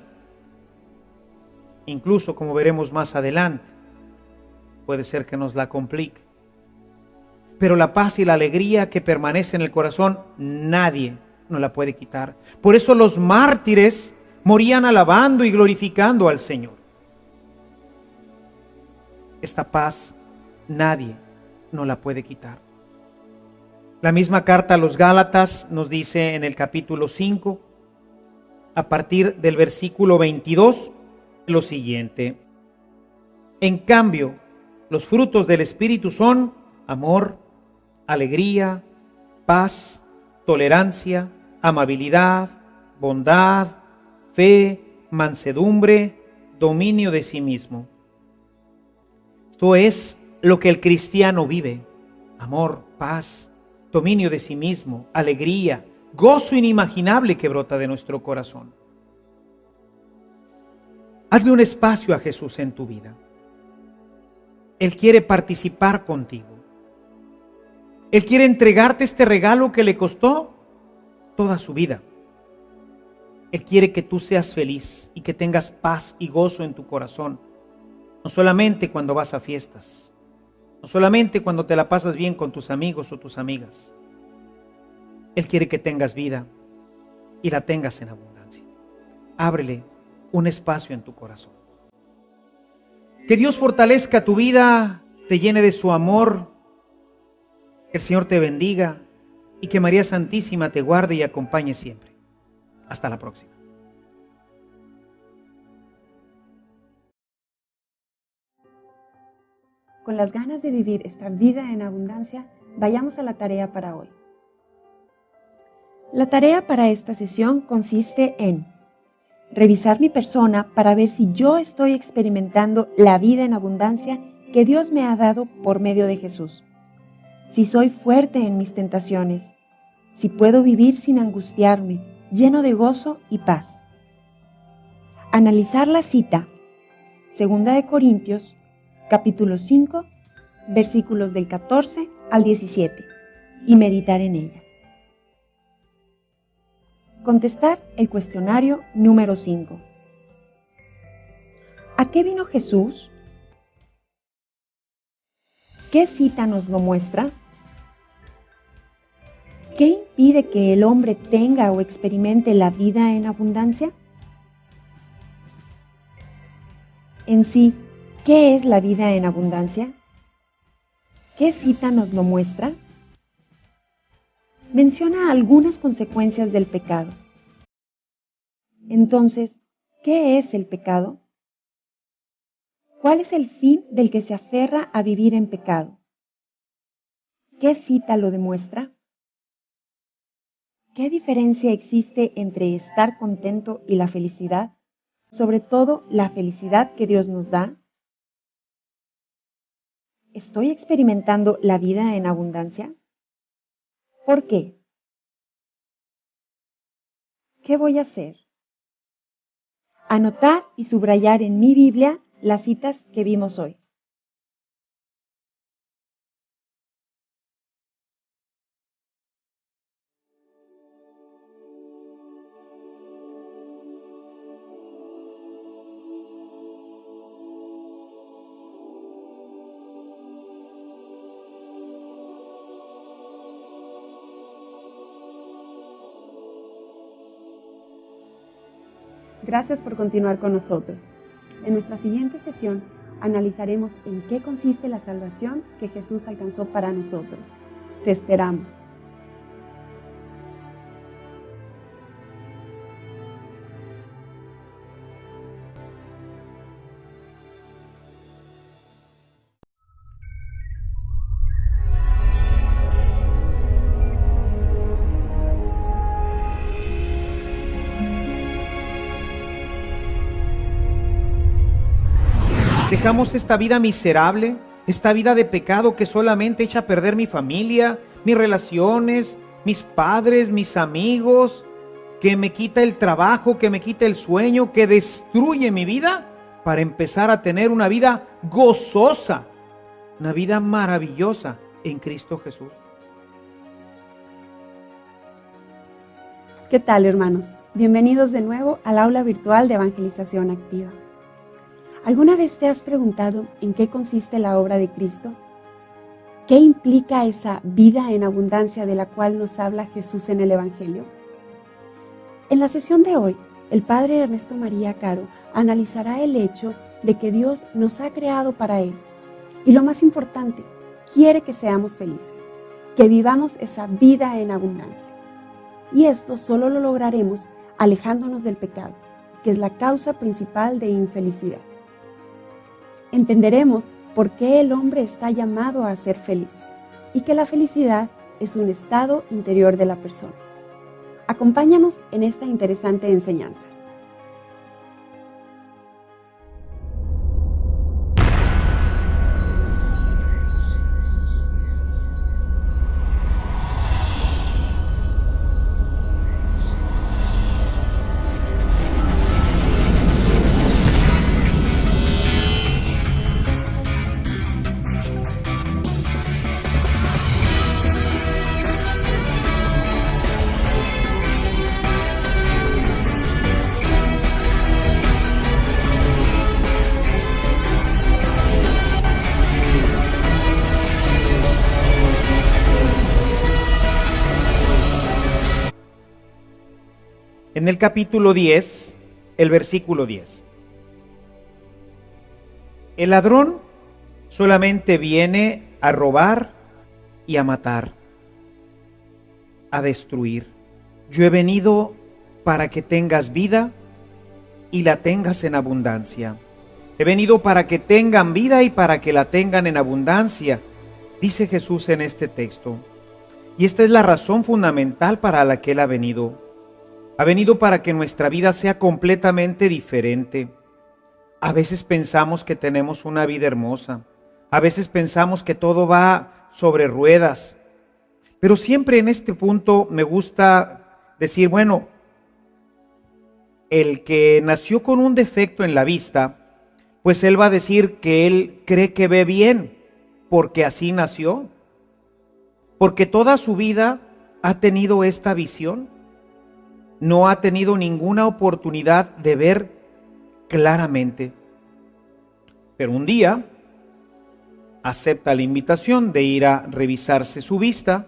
Incluso, como veremos más adelante, puede ser que nos la complique. Pero la paz y la alegría que permanece en el corazón, nadie nos la puede quitar. Por eso los mártires morían alabando y glorificando al Señor. Esta paz nadie nos la puede quitar. La misma carta a los Gálatas nos dice en el capítulo 5, a partir del versículo 22, lo siguiente: en cambio, los frutos del Espíritu son amor, alegría, paz, tolerancia, amabilidad, bondad, fe, mansedumbre, dominio de sí mismo. Esto es lo que el cristiano vive: amor, paz, dominio de sí mismo, alegría, gozo inimaginable que brota de nuestro corazón. Hazle un espacio a Jesús en tu vida. Él quiere participar contigo. Él quiere entregarte este regalo que le costó toda su vida. Él quiere que tú seas feliz y que tengas paz y gozo en tu corazón. No solamente cuando vas a fiestas, no solamente cuando te la pasas bien con tus amigos o tus amigas. Él quiere que tengas vida y la tengas en abundancia. Ábrele un espacio en tu corazón. Que Dios fortalezca tu vida, te llene de su amor, que el Señor te bendiga y que María Santísima te guarde y acompañe siempre. Hasta la próxima. con las ganas de vivir esta vida en abundancia, vayamos a la tarea para hoy. La tarea para esta sesión consiste en revisar mi persona para ver si yo estoy experimentando la vida en abundancia que Dios me ha dado por medio de Jesús. Si soy fuerte en mis tentaciones, si puedo vivir sin angustiarme, lleno de gozo y paz. Analizar la cita, 2 Corintios, capítulo 5, versículos del 14 al 17, y meditar en ella. Contestar el cuestionario número 5. ¿A qué vino Jesús? ¿Qué cita nos lo muestra? ¿Qué impide que el hombre tenga o experimente la vida en abundancia? En sí, ¿qué es la vida en abundancia? ¿Qué cita nos lo muestra? Menciona algunas consecuencias del pecado. Entonces, ¿qué es el pecado? ¿Cuál es el fin del que se aferra a vivir en pecado? ¿Qué cita lo demuestra? ¿Qué diferencia existe entre estar contento y la felicidad, sobre todo la felicidad que Dios nos da? ¿Estoy experimentando la vida en abundancia? ¿Por qué? ¿Qué voy a hacer? Anotar y subrayar en mi Biblia las citas que vimos hoy. Gracias por continuar con nosotros. En nuestra siguiente sesión analizaremos en qué consiste la salvación que Jesús alcanzó para nosotros. Te esperamos. Dejamos esta vida miserable, esta vida de pecado que solamente echa a perder mi familia, mis relaciones, mis padres, mis amigos, que me quita el trabajo, que me quita el sueño, que destruye mi vida, para empezar a tener una vida gozosa, una vida maravillosa en Cristo Jesús. ¿Qué tal, hermanos? Bienvenidos de nuevo al aula virtual de Evangelización Activa. ¿Alguna vez te has preguntado en qué consiste la obra de Cristo? ¿Qué implica esa vida en abundancia de la cual nos habla Jesús en el Evangelio? En la sesión de hoy, el Padre Ernesto María Caro analizará el hecho de que Dios nos ha creado para Él. Y lo más importante, quiere que seamos felices, que vivamos esa vida en abundancia. Y esto solo lo lograremos alejándonos del pecado, que es la causa principal de infelicidad. Entenderemos por qué el hombre está llamado a ser feliz y que la felicidad es un estado interior de la persona. Acompáñanos en esta interesante enseñanza. En el capítulo 10, el versículo 10. El ladrón solamente viene a robar y a matar, a destruir. Yo he venido para que tengas vida y la tengas en abundancia. He venido para que tengan vida y para que la tengan en abundancia, dice Jesús en este texto. Y esta es la razón fundamental para la que Él ha venido. Ha venido para que nuestra vida sea completamente diferente. A veces pensamos que tenemos una vida hermosa. A veces pensamos que todo va sobre ruedas. Pero siempre en este punto me gusta decir, bueno, el que nació con un defecto en la vista, pues él va a decir que él cree que ve bien, porque así nació. Porque toda su vida ha tenido esta visión. No ha tenido ninguna oportunidad de ver claramente. Pero un día acepta la invitación de ir a revisarse su vista,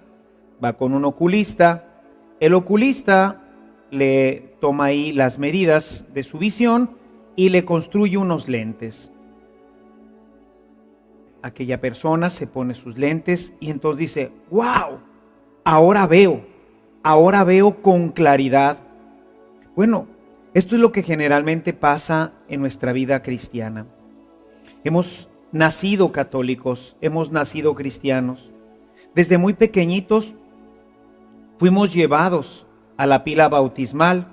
va con un oculista, el oculista le toma ahí las medidas de su visión y le construye unos lentes. Aquella persona se pone sus lentes y entonces dice, ¡wow! Ahora veo con claridad. Bueno, esto es lo que generalmente pasa en nuestra vida cristiana. Hemos nacido católicos, hemos nacido cristianos. Desde muy pequeñitos fuimos llevados a la pila bautismal,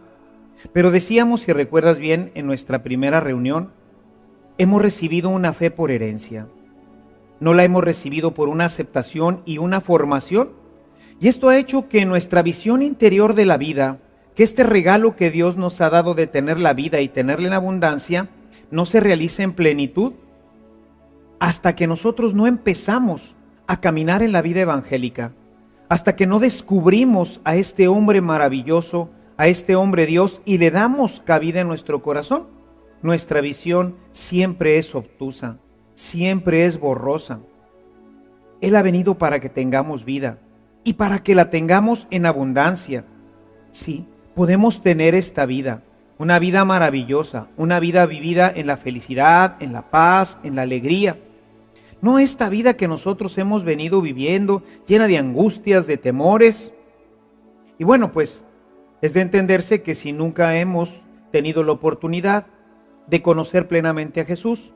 pero decíamos, si recuerdas bien, en nuestra primera reunión, hemos recibido una fe por herencia. No la hemos recibido por una aceptación y una formación. Y esto ha hecho que nuestra visión interior de la vida, que este regalo que Dios nos ha dado de tener la vida y tenerla en abundancia, no se realice en plenitud hasta que nosotros no empezamos a caminar en la vida evangélica, hasta que no descubrimos a este hombre maravilloso, a este hombre Dios, y le damos cabida en nuestro corazón. Nuestra visión siempre es obtusa, siempre es borrosa. Él ha venido para que tengamos vida y para que la tengamos en abundancia. Sí, podemos tener esta vida, una vida maravillosa, una vida vivida en la felicidad, en la paz, en la alegría. No esta vida que nosotros hemos venido viviendo, llena de angustias, de temores. Y bueno, pues es de entenderse que si nunca hemos tenido la oportunidad de conocer plenamente a Jesús,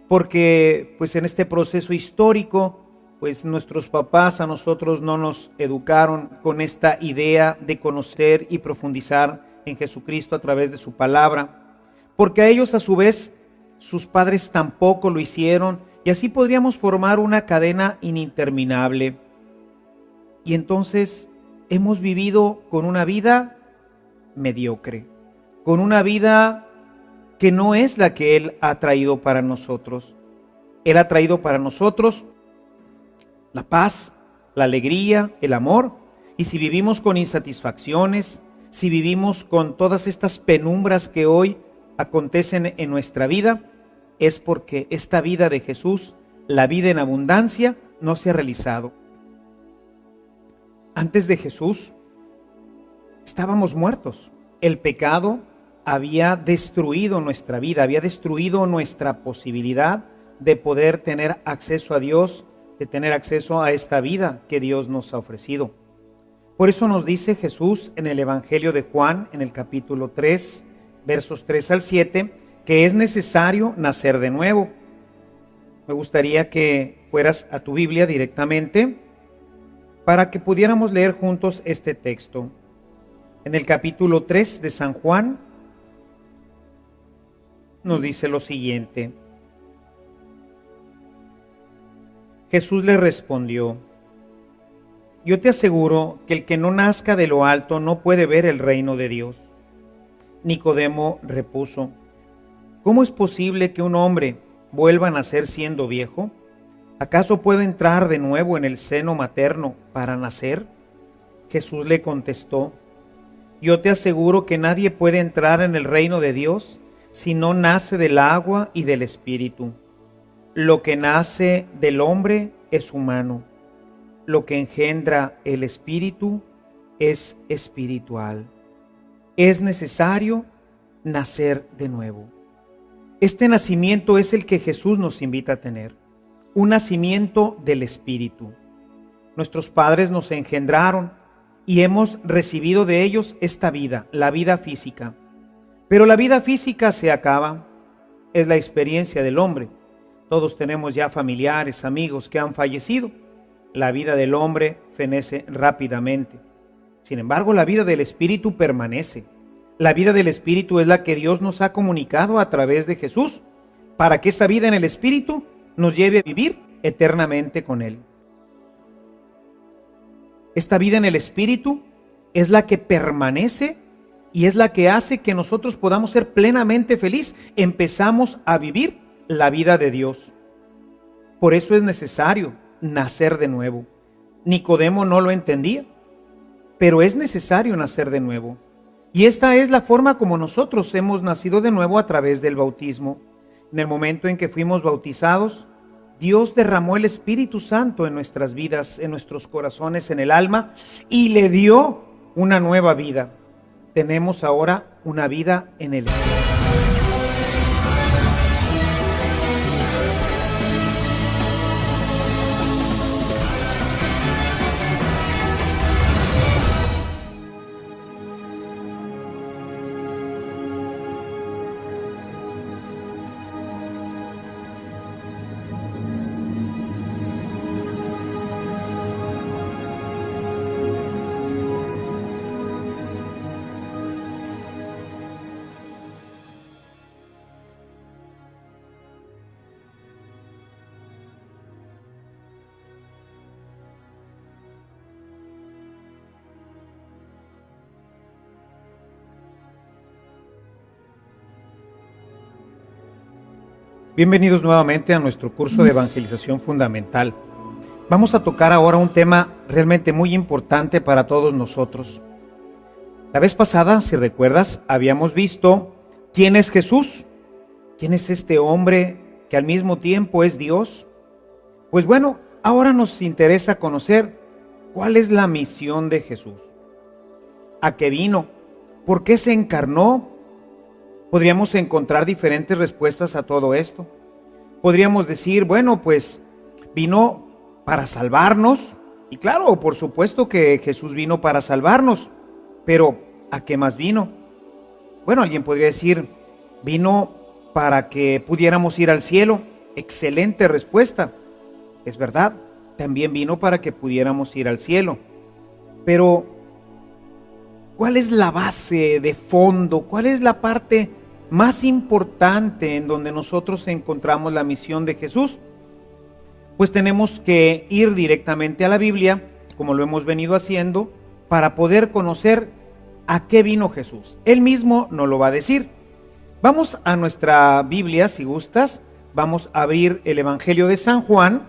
porque pues en este proceso histórico, pues nuestros papás a nosotros no nos educaron con esta idea de conocer y profundizar en Jesucristo a través de su palabra, porque a ellos a su vez sus padres tampoco lo hicieron, y así podríamos formar una cadena ininterminable. Y entonces hemos vivido con una vida mediocre, con una vida que no es la que Él ha traído para nosotros. Él ha traído para nosotros la paz, la alegría, el amor. Y si vivimos con insatisfacciones, si vivimos con todas estas penumbras que hoy acontecen en nuestra vida, es porque esta vida de Jesús, la vida en abundancia, no se ha realizado. Antes de Jesús estábamos muertos. El pecado había destruido nuestra vida, había destruido nuestra posibilidad de poder tener acceso a Dios, de tener acceso a esta vida que Dios nos ha ofrecido. Por eso nos dice Jesús en el Evangelio de Juan, en el capítulo 3, versos 3 al 7, que es necesario nacer de nuevo. Me gustaría que fueras a tu Biblia directamente para que pudiéramos leer juntos este texto. En el capítulo 3 de San Juan nos dice lo siguiente. Jesús le respondió: yo te aseguro que el que no nazca de lo alto no puede ver el reino de Dios. Nicodemo repuso: ¿cómo es posible que un hombre vuelva a nacer siendo viejo? ¿Acaso puede entrar de nuevo en el seno materno para nacer? Jesús le contestó: yo te aseguro que nadie puede entrar en el reino de Dios si no nace del agua y del Espíritu. Lo que nace del hombre es humano. Lo que engendra el Espíritu es espiritual. Es necesario nacer de nuevo. Este nacimiento es el que Jesús nos invita a tener, un nacimiento del Espíritu. Nuestros padres nos engendraron y hemos recibido de ellos esta vida, la vida física. Pero la vida física se acaba. es la experiencia del hombre. Todos tenemos ya familiares, amigos que han fallecido. La vida del hombre fenece rápidamente. Sin embargo, la vida del Espíritu permanece. La vida del Espíritu es la que Dios nos ha comunicado a través de Jesús, para que esa vida en el Espíritu nos lleve a vivir eternamente con Él. Esta vida en el Espíritu es la que permanece y es la que hace que nosotros podamos ser plenamente felices. Empezamos a vivir la vida de Dios. Por eso es necesario nacer de nuevo. Nicodemo no lo entendía, pero es necesario nacer de nuevo. Y esta es la forma como nosotros hemos nacido de nuevo, a través del bautismo. En el momento en que fuimos bautizados, Dios derramó el Espíritu Santo en nuestras vidas, en nuestros corazones, en el alma, y le dio una nueva vida. Tenemos ahora una vida en el Espíritu. Bienvenidos nuevamente a nuestro curso de evangelización fundamental. Vamos a tocar ahora un tema realmente muy importante para todos nosotros. La vez pasada, si recuerdas, habíamos visto quién es Jesús, quién es este hombre que al mismo tiempo es Dios. Pues bueno, ahora nos interesa conocer cuál es la misión de Jesús. ¿A qué vino? ¿Por qué se encarnó? Podríamos encontrar diferentes respuestas a todo esto. Podríamos decir, bueno, pues vino para salvarnos. Y claro, por supuesto que Jesús vino para salvarnos. Pero, ¿a qué más vino? Bueno, alguien podría decir, vino para que pudiéramos ir al cielo. Excelente respuesta. Es verdad, también vino para que pudiéramos ir al cielo. Pero, ¿cuál es la base de fondo? ¿Cuál es la parte más importante en donde nosotros encontramos la misión de Jesús? Pues tenemos que ir directamente a la Biblia, como lo hemos venido haciendo, para poder conocer a qué vino Jesús. Él mismo nos lo va a decir. Vamos a nuestra Biblia, si gustas. Vamos a abrir el Evangelio de San Juan,